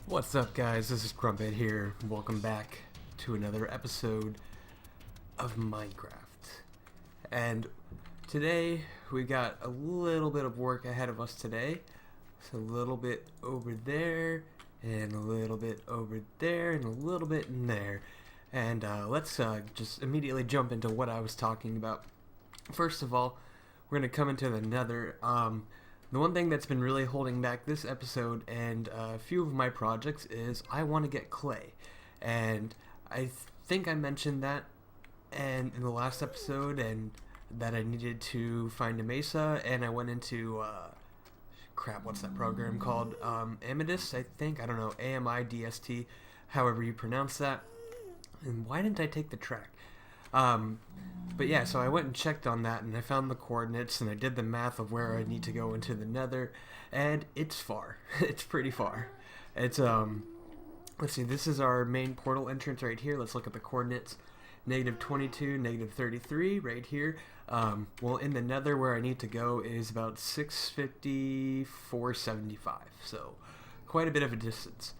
What's up, guys? This is Crump3txxix here. Welcome back to another episode of Minecraft. And today we got a little bit of work ahead of us today. So a little bit over there, and a little bit over there, and a little bit in there. And let's just immediately jump into what I was talking about. First of all, we're going to come into the Nether. The one thing that's been really holding back this episode and a few of my projects is I want to get clay. And I think I mentioned that in the last episode, and that I needed to find a mesa, and I went into, what's that program called? Amidst, I think? I don't know, AMIDST, however you pronounce that. And why didn't I take the track? But yeah, so I went and checked on that, and I found the coordinates, and I did the math of where I need to go into the Nether, and it's far. It's pretty far. It's, let's see, this is our main portal entrance right here. Let's look at the coordinates. -22, -33 right here. Well, in the Nether where I need to go is about 650, 475, so quite a bit of a distance.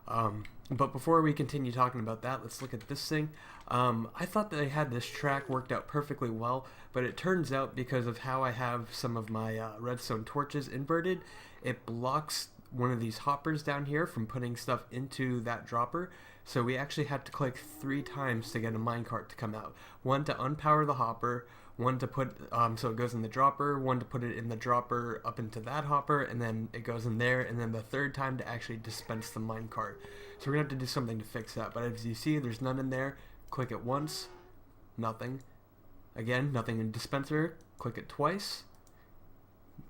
But before we continue talking about that, let's look at this thing. I thought that I had this track worked out perfectly well, but it turns out because of how I have some of my redstone torches inverted, it blocks one of these hoppers down here from putting stuff into that dropper. So we actually had to click 3 times to get a minecart to come out. One to unpower the hopper, one to put, so it goes in the dropper, one to put it in the dropper up into that hopper, and then it goes in there, and then the 3rd time to actually dispense the minecart. So we're going to have to do something to fix that, but as you see, there's none in there. Click it once, nothing. Again, nothing in dispenser, click it twice.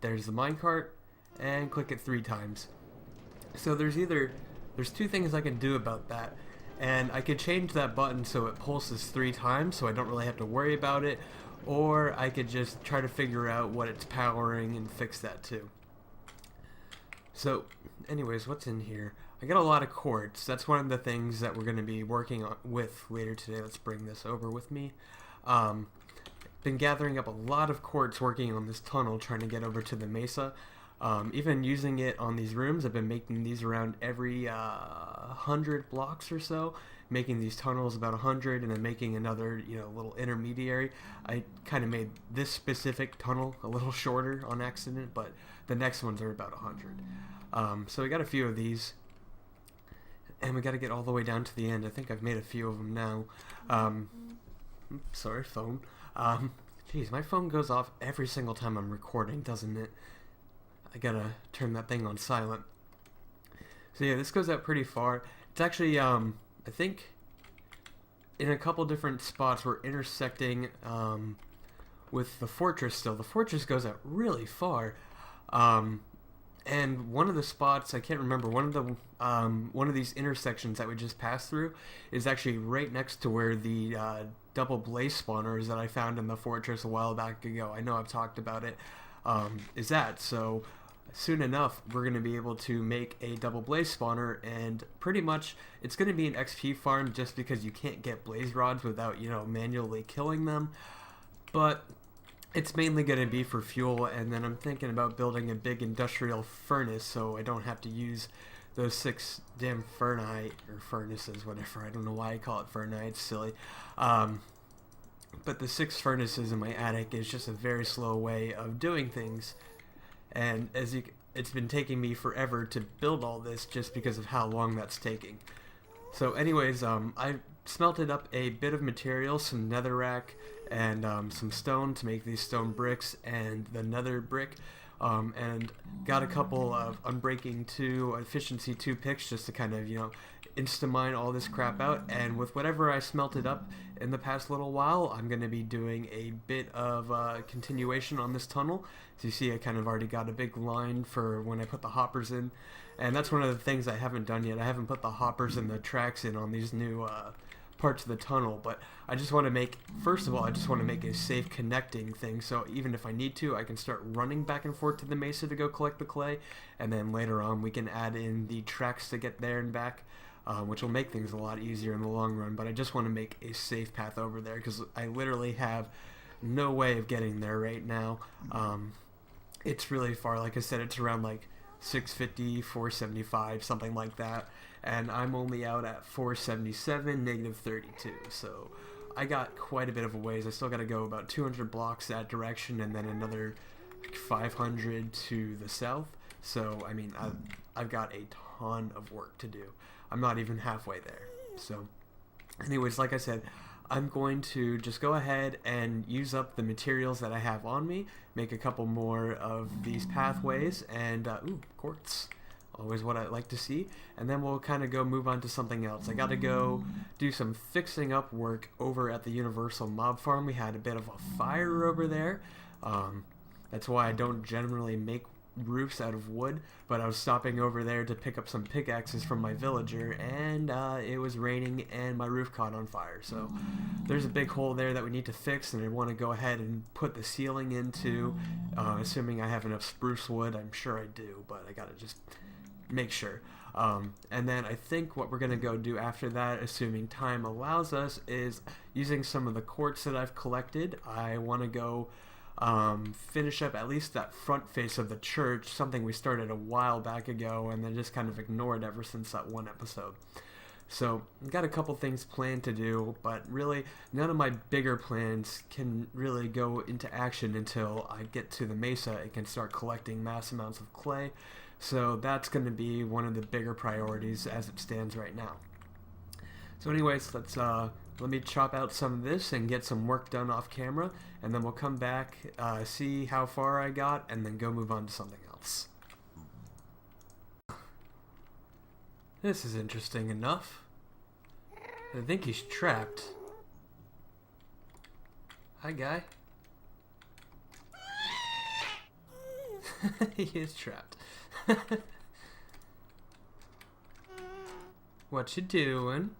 There's the minecart, and click it 3 times. So there's 2 things I can do about that. And I could change that button so it pulses 3 times so I don't really have to worry about it, or I could just try to figure out what it's powering and fix that too. So anyways, what's in here? I got a lot of quartz. That's one of the things that we're going to be working on with later today. Let's bring this over with me. Been gathering up a lot of quartz working on this tunnel, trying to get over to the mesa. Even using it on these rooms. I've been making these around every 100 blocks or so, making these tunnels about 100, and then making another, little intermediary. I kind of made this specific tunnel a little shorter on accident, but the next ones are about 100. So we got a few of these, and we got to get all the way down to the end. I think I've made a few of them now. Sorry, phone. Geez, my phone goes off every single time I'm recording, doesn't it? I gotta turn that thing on silent. So yeah, this goes out pretty far. It's actually, I think, in a couple different spots we're intersecting with the fortress still. The fortress goes out really far. And one of the spots, I can't remember, one of these intersections that we just passed through is actually right next to where the double blaze spawners that I found in the fortress a while back ago, I know I've talked about it, is at. So soon enough we're going to be able to make a double blaze spawner, and pretty much it's going to be an XP farm just because you can't get blaze rods without, manually killing them. But it's mainly going to be for fuel, and then I'm thinking about building a big industrial furnace so I don't have to use those 6 damn furnaces, whatever. I don't know why I call it furnace, it's silly. But the 6 furnaces in my attic is just a very slow way of doing things, and it's been taking me forever to build all this just because of how long that's taking. So anyways, I smelted up a bit of material, some netherrack, and some stone to make these stone bricks and the nether brick, and got a couple of unbreaking 2, efficiency 2 picks just to kind of, insta-mine all this crap out. And with whatever I smelted up in the past little while, I'm going to be doing a bit of continuation on this tunnel. So you see I kind of already got a big line for when I put the hoppers in, and that's one of the things I haven't done yet. I haven't put the hoppers and the tracks in on these new parts of the tunnel, but I just want to make, first of all, I just want to make a safe connecting thing, so even if I need to, I can start running back and forth to the mesa to go collect the clay, and then later on we can add in the tracks to get there and back, which will make things a lot easier in the long run. But I just want to make a safe path over there, because I literally have no way of getting there right now. It's really far. Like I said, it's around like 650, 475, something like that, and I'm only out at 477, negative 32, so I got quite a bit of a ways. I still got to go about 200 blocks that direction, and then another 500 to the south. So I mean, I've got a ton of work to do. I'm not even halfway there. So anyways, like I said, I'm going to just go ahead and use up the materials that I have on me, make a couple more of these pathways, and ooh, quartz, always what I like to see, and then we'll kind of go move on to something else. I gotta go do some fixing up work over at the Universal Mob Farm. We had a bit of a fire over there. That's why I don't generally make roofs out of wood, but I was stopping over there to pick up some pickaxes from my villager, and it was raining and my roof caught on fire. So there's a big hole there that we need to fix, and I want to go ahead and put the ceiling into, assuming I have enough spruce wood. I'm sure I do, but I gotta just make sure. And then I think what we're gonna go do after that, assuming time allows us, is using some of the quartz that I've collected. I want to go finish up at least that front face of the church, something we started a while back ago and then just kind of ignored ever since that one episode. So I've got a couple things planned to do, but really none of my bigger plans can really go into action until I get to the mesa and can start collecting mass amounts of clay. So that's going to be one of the bigger priorities as it stands right now. So anyways, let me chop out some of this and get some work done off camera, and then we'll come back, see how far I got, and then go move on to something else. This is interesting enough. I think he's trapped. Hi, guy. He is trapped. What you doing?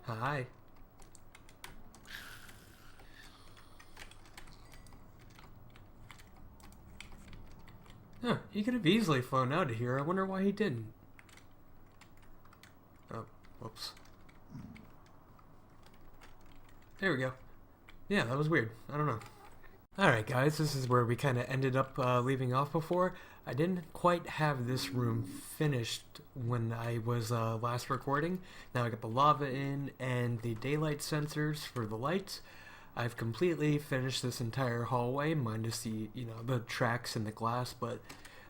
Hi. Huh, he could have easily flown out of here. I wonder why he didn't. Oh, whoops. There we go. Yeah, that was weird. I don't know. Alright guys, this is where we kind of ended up leaving off before. I didn't quite have this room finished when I was last recording. Now I got the lava in and the daylight sensors for the lights. I've completely finished this entire hallway, minus the, the tracks and the glass, but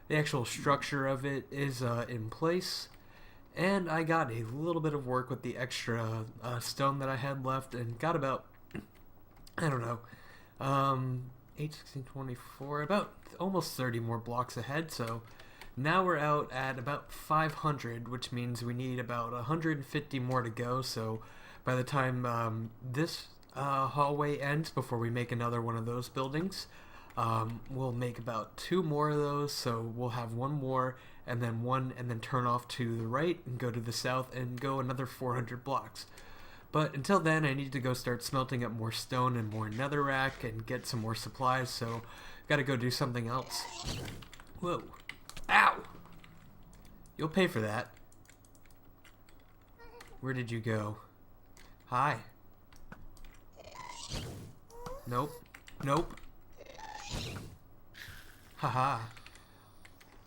the actual structure of it is in place. And I got a little bit of work with the extra stone that I had left, and got about, I don't know, 8, 16, 24, about almost 30 more blocks ahead. So now we're out at about 500, which means we need about 150 more to go. So by the time this hallway ends, before we make another one of those buildings, we'll make about 2 more of those. So we'll have 1 more, and then 1, and then turn off to the right and go to the south and go another 400 blocks. But until then, I need to go start smelting up more stone and more netherrack and get some more supplies, so gotta go do something else. Whoa. Ow! You'll pay for that. Where did you go? Hi. Nope. Nope. Haha.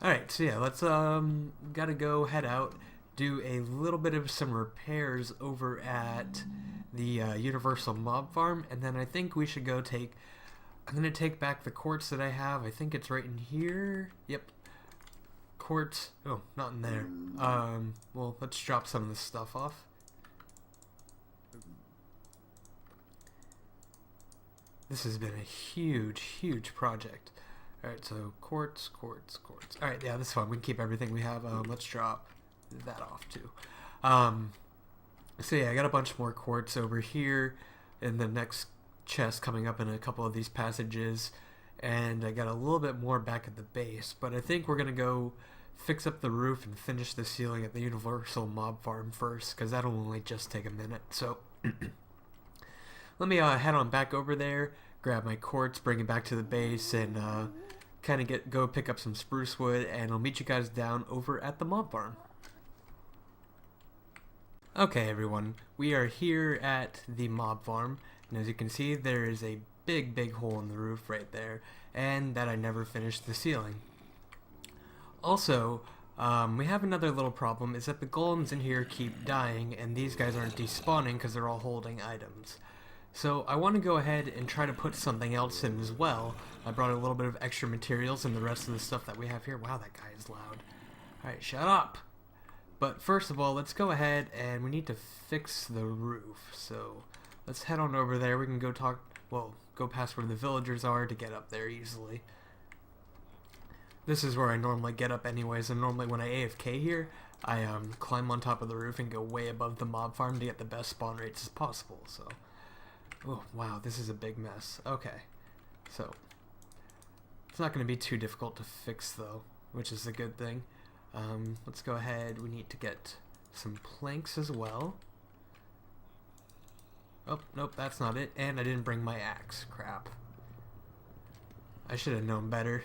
Alright, so yeah, let's gotta go head out, do a little bit of some repairs over at the Universal Mob Farm, and then I think we should go I'm going to take back the quartz that I have. I think it's right in here. Yep. Quartz. Oh, not in there. Well, let's drop some of this stuff off. This has been a huge, huge project. Alright, so quartz, quartz, quartz. Alright, yeah, this is fine. We can keep everything we have. Let's drop that off too. So yeah, I got a bunch more quartz over here in the next chest coming up in a couple of these passages, and I got a little bit more back at the base, but I think we're gonna go fix up the roof and finish the ceiling at the universal mob farm first, because that'll only just take a minute. So let me head on back over there, grab my quartz, bring it back to the base, and kind of go pick up some spruce wood, and I'll meet you guys down over at the mob farm. Okay everyone, we are here at the mob farm, and as you can see there is a big hole in the roof right there, and that I never finished the ceiling. Also, we have another little problem, is that the golems in here keep dying, and these guys aren't despawning because they're all holding items. So I want to go ahead and try to put something else in as well. I brought a little bit of extra materials and the rest of the stuff that we have here. Wow, that guy is loud. Alright, shut up! But first of all, let's go ahead and we need to fix the roof. So let's head on over there. We can go go past where the villagers are to get up there easily. This is where I normally get up anyways, and normally when I AFK here, I climb on top of the roof and go way above the mob farm to get the best spawn rates as possible. So, oh wow, this is a big mess. Okay, so it's not going to be too difficult to fix though, which is a good thing. Let's go ahead, we need to get some planks as well. Oh, nope, that's not it, and I didn't bring my axe. Crap. I should have known better.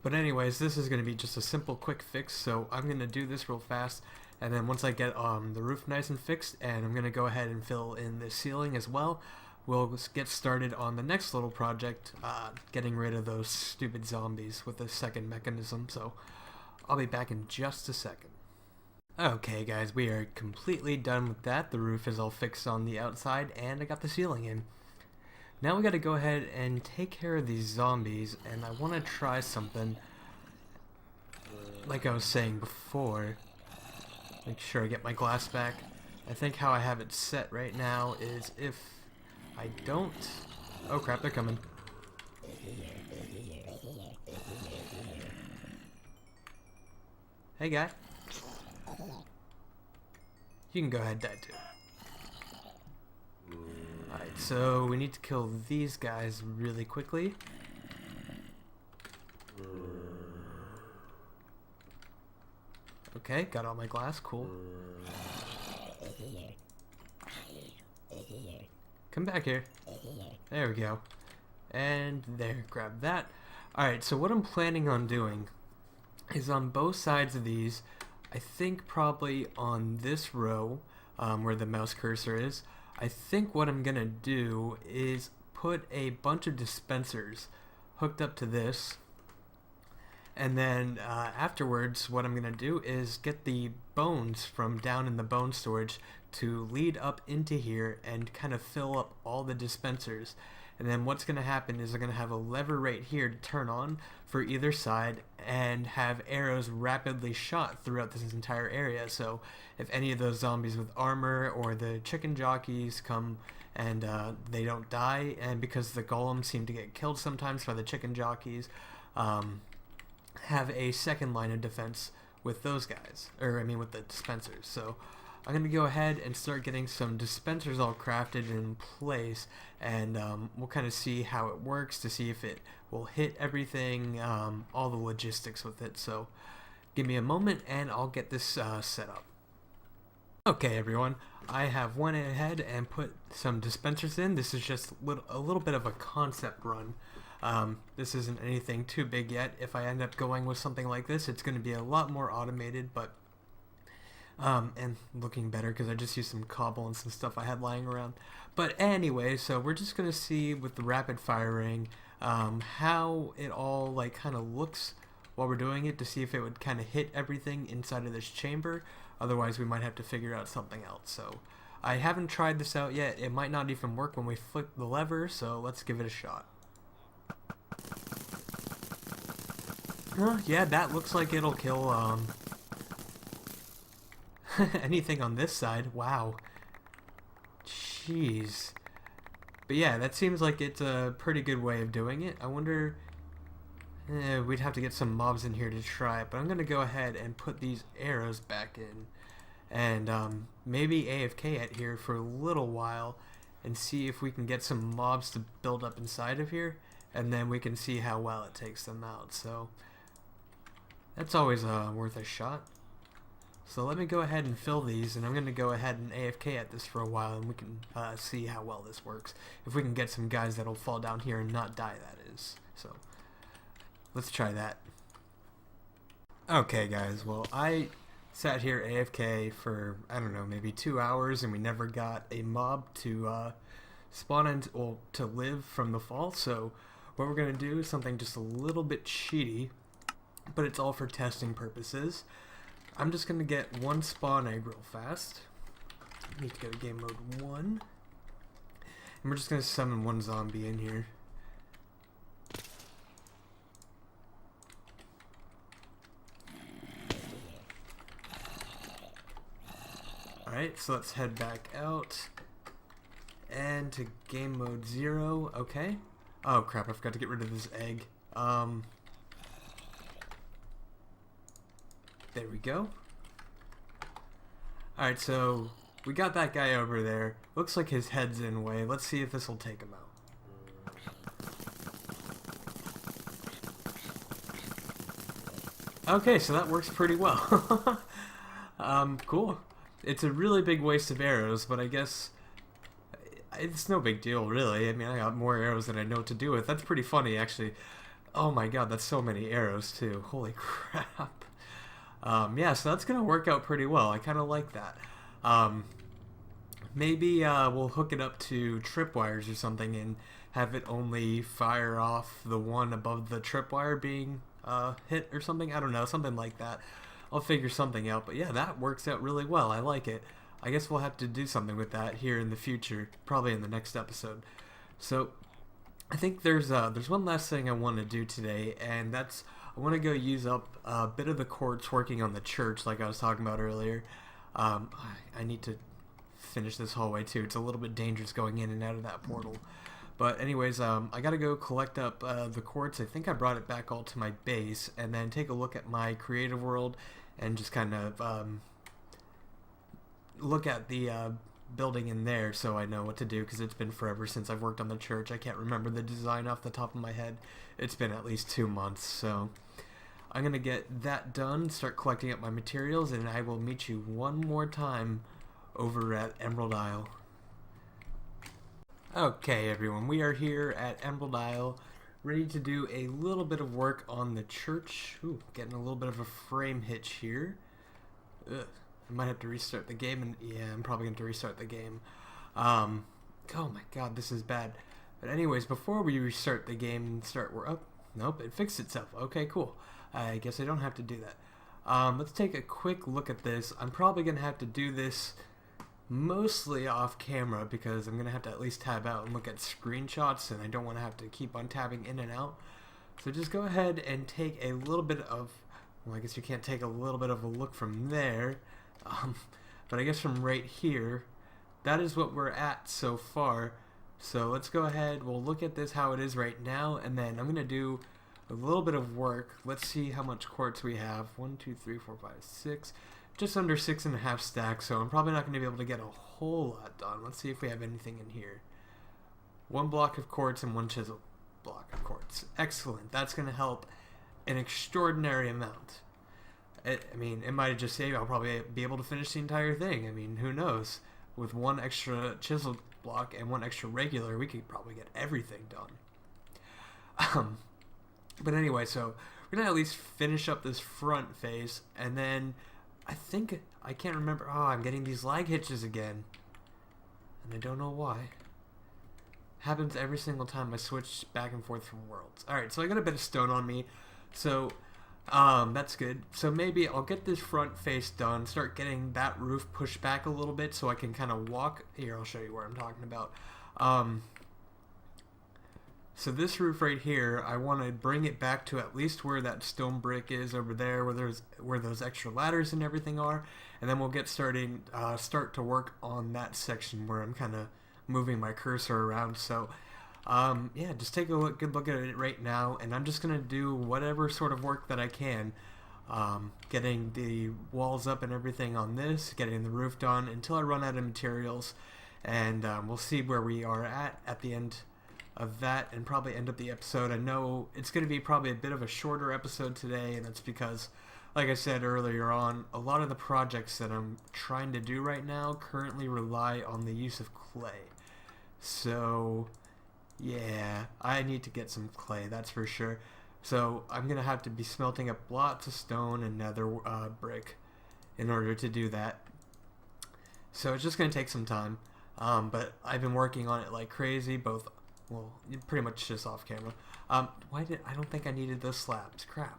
But anyways, this is going to be just a simple quick fix, so I'm going to do this real fast, and then once I get the roof nice and fixed, and I'm going to go ahead and fill in the ceiling as well, we'll get started on the next little project, getting rid of those stupid zombies with the second mechanism, so I'll be back in just a second. Okay guys, we are completely done with that. The roof is all fixed on the outside, and I got the ceiling in. Now we gotta go ahead and take care of these zombies, and I want to try something, like I was saying before. Make sure I get my glass back. I think how I have it set right now is if I don't... Oh crap, they're coming. Hey guy. You can go ahead and die too. Alright, so we need to kill these guys really quickly. Okay, got all my glass, cool. Come back here. There we go. And there, grab that. Alright, so what I'm planning on doing is on both sides of these, I think probably on this row, where the mouse cursor is, I think what I'm gonna do is put a bunch of dispensers hooked up to this, and then afterwards what I'm gonna do is get the bones from down in the bone storage to lead up into here and kind of fill up all the dispensers. And then what's going to happen is I'm going to have a lever right here to turn on for either side and have arrows rapidly shot throughout this entire area. So if any of those zombies with armor or the chicken jockeys come and they don't die, and because the golems seem to get killed sometimes by the chicken jockeys, have a second line of defense with those guys, or I mean with the dispensers. So I'm going to go ahead and start getting some dispensers all crafted in place, and we'll kind of see how it works to see if it will hit everything, all the logistics with it. So give me a moment and I'll get this set up. Okay everyone, I have went ahead and put some dispensers in. This is just a little bit of a concept run. This isn't anything too big yet. If I end up going with something like this, it's going to be a lot more automated, but and looking better because I just used some cobble and some stuff I had lying around. But anyway, so we're just going to see with the rapid firing how it all like kind of looks while we're doing it, to see if it would kind of hit everything inside of this chamber. Otherwise we might have to figure out something else. So I haven't tried this out yet. It might not even work when we flip the lever, so let's give it a shot. Yeah, that looks like it'll kill anything on this side. Wow. Jeez. But yeah, that seems like it's a pretty good way of doing it. I wonder... we'd have to get some mobs in here to try it, but I'm going to go ahead and put these arrows back in. And maybe AFK it here for a little while and see if we can get some mobs to build up inside of here. And then we can see how well it takes them out. So That's always worth a shot. So let me go ahead and fill these, and I'm going to go ahead and AFK at this for a while, and we can see how well this works. If we can get some guys that'll fall down here and not die, that is. So let's try that. Okay, guys, well, I sat here AFK for, I don't know, maybe 2 hours, and we never got a mob to spawn in, well, to live from the fall. So what we're going to do is something just a little bit cheaty, but it's all for testing purposes. I'm just going to get one spawn egg real fast. I need to go to game mode 1. And we're just going to summon one zombie in here. Alright, so let's head back out. And to game mode 0. Okay. Oh crap, I forgot to get rid of this egg. There we go. Alright, so we got that guy over there. Looks like his head's in the way. Let's see if this will take him out. Okay, so that works pretty well. Cool. It's a really big waste of arrows, but I guess it's no big deal, really. I mean, I got more arrows than I know what to do with. That's pretty funny, actually. Oh my god, that's so many arrows, too. Holy crap. Yeah, so that's gonna work out pretty well. I kind of like that. Maybe we'll hook it up to tripwires or something and have it only fire off the one above the tripwire being hit or something. I don't know, something like that. I'll figure something out. But yeah, that works out really well. I like it. I guess we'll have to do something with that here in the future, probably in the next episode. So I think there's one last thing I want to do today, and that's I want to go use up a bit of the quartz working on the church like I was talking about earlier. I need to finish this hallway too. It's a little bit dangerous going in and out of that portal. But anyways, I gotta go collect up the quartz. I think I brought it back all to my base, and then take a look at my creative world and just kind of look at the building in there so I know what to do, because it's been forever since I've worked on the church. I can't remember the design off the top of my head. It's been at least 2 months, so I'm gonna get that done, start collecting up my materials, and I will meet you one more time over at Emerald Isle. Okay everyone, we are here at Emerald Isle, ready to do a little bit of work on the church. Ooh, getting a little bit of a frame hitch here. Ugh. I might have to restart the game, and yeah, I'm probably going to restart the game. Oh my god, this is bad. But anyways, before we restart the game and start, we're up. Nope, it fixed itself. Okay, cool. I guess I don't have to do that. Let's take a quick look at this. I'm probably going to have to do this mostly off camera, because I'm going to have to at least tab out and look at screenshots, and I don't want to have to keep on tabbing in and out. So just go ahead and take a little bit of, well, I guess you can't take a little bit of a look from there. But I guess from right here, that is what we're at so far. So let's go ahead, we'll look at this how it is right now, and then I'm going to do a little bit of work. Let's see how much quartz we have. 1, 2, 3, 4, 5, 6. Just under 6.5 stacks, so I'm probably not going to be able to get a whole lot done. Let's see if we have anything in here. 1 block of quartz and 1 chisel block of quartz. Excellent. That's going to help an extraordinary amount. I mean, it might just say I'll probably be able to finish the entire thing. I mean, who knows? With 1 extra chisel block and 1 extra regular, we could probably get everything done. But anyway, so we're going to at least finish up this front face, and then I think, I can't remember, oh, I'm getting these lag hitches again. And I don't know why. Happens every single time I switch back and forth from worlds. Alright, so I got a bit of stone on me, so that's good. So maybe I'll get this front face done, start getting that roof pushed back a little bit so I can kind of walk. Here, I'll show you where I'm talking about. So this roof right here, I want to bring it back to at least where that stone brick is over there, where those extra ladders and everything are, and then we'll get start to work on that section where I'm kind of moving my cursor around. So yeah, just take a good look at it right now, and I'm just going to do whatever sort of work that I can, getting the walls up and everything on this, getting the roof done until I run out of materials, and we'll see where we are at the end of that, and probably end up the episode. I know it's going to be probably a bit of a shorter episode today, and that's because like I said earlier on, a lot of the projects that I'm trying to do right now currently rely on the use of clay. So, yeah, I need to get some clay, that's for sure. So I'm going to have to be smelting up lots of stone and nether brick in order to do that. So it's just going to take some time. But I've been working on it like crazy, both, well, pretty much just off camera. I don't think I needed those slabs. Crap.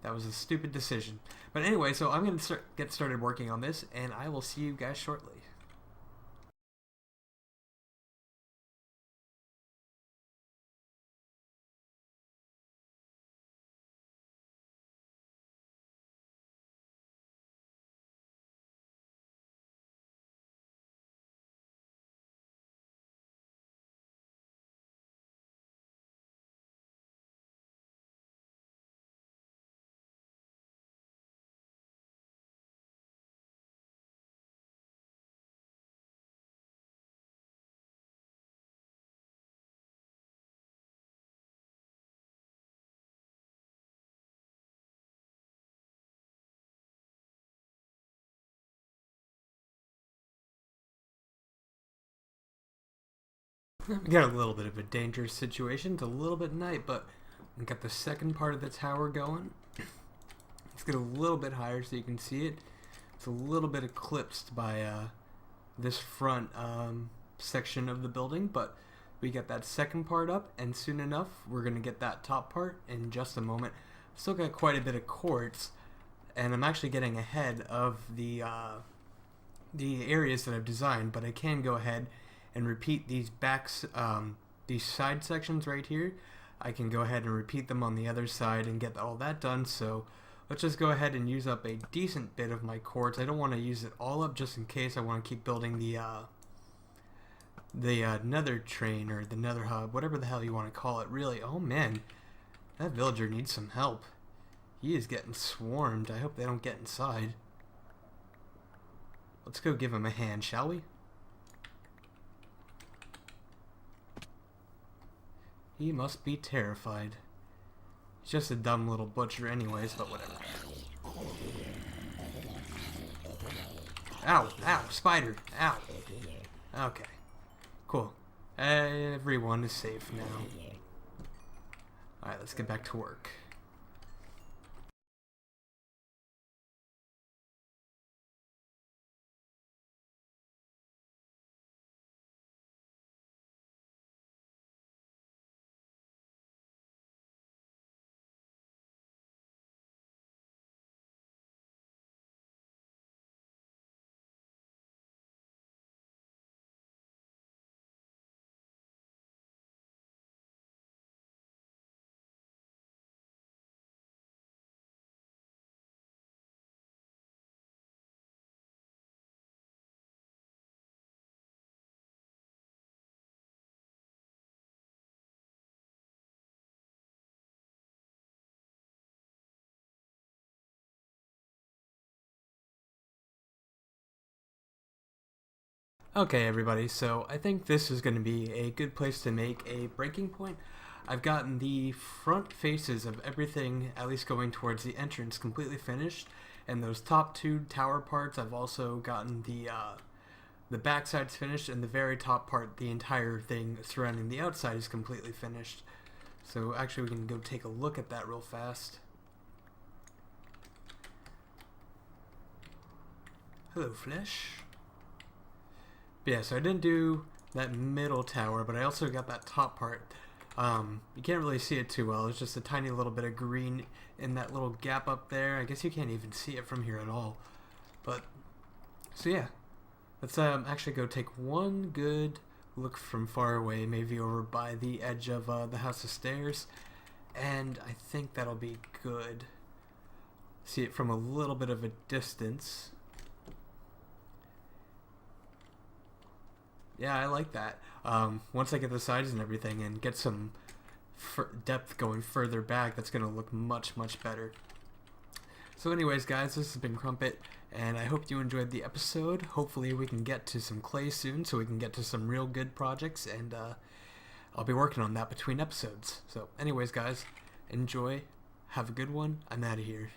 That was a stupid decision. But anyway, so I'm going to get started working on this, and I will see you guys shortly. We got a little bit of a dangerous situation. It's a little bit night, but we got the second part of the tower going. Let's get a little bit higher so you can see it. It's a little bit eclipsed by this front section of the building, but we get that second part up, and soon enough we're going to get that top part in just a moment. Still got quite a bit of quartz, and I'm actually getting ahead of the areas that I've designed, but I can go ahead and repeat these these side sections right here. I can go ahead and repeat them on the other side and get all that done. So let's just go ahead and use up a decent bit of my quartz. I don't want to use it all up just in case I want to keep building the nether train or the nether hub, whatever the hell you want to call it. Really, oh man, that villager needs some help. He is getting swarmed. I hope they don't get inside. Let's go give him a hand, shall we? He must be terrified. He's just a dumb little butcher anyways, but whatever. Ow! Ow! Spider! Ow! Okay. Cool. Everyone is safe now. Alright, let's get back to work. Okay, everybody, so I think this is going to be a good place to make a breaking point. I've gotten the front faces of everything, at least going towards the entrance, completely finished, and those top two tower parts, I've also gotten the back sides finished, and the very top part, the entire thing surrounding the outside is completely finished. So actually we can go take a look at that real fast. Hello, Flesh. Yeah, so I didn't do that middle tower, but I also got that top part. You can't really see it too well. It's just a tiny little bit of green in that little gap up there. I guess you can't even see it from here at all. But, so yeah. Let's actually go take one good look from far away, maybe over by the edge of the house of stairs. And I think that'll be good. See it from a little bit of a distance. Yeah, I like that. Once I get the sides and everything and get some depth going further back, that's going to look much, much better. So anyways, guys, this has been Crump3txxix, and I hope you enjoyed the episode. Hopefully we can get to some clay soon so we can get to some real good projects, and I'll be working on that between episodes. So anyways, guys, enjoy. Have a good one. I'm out of here.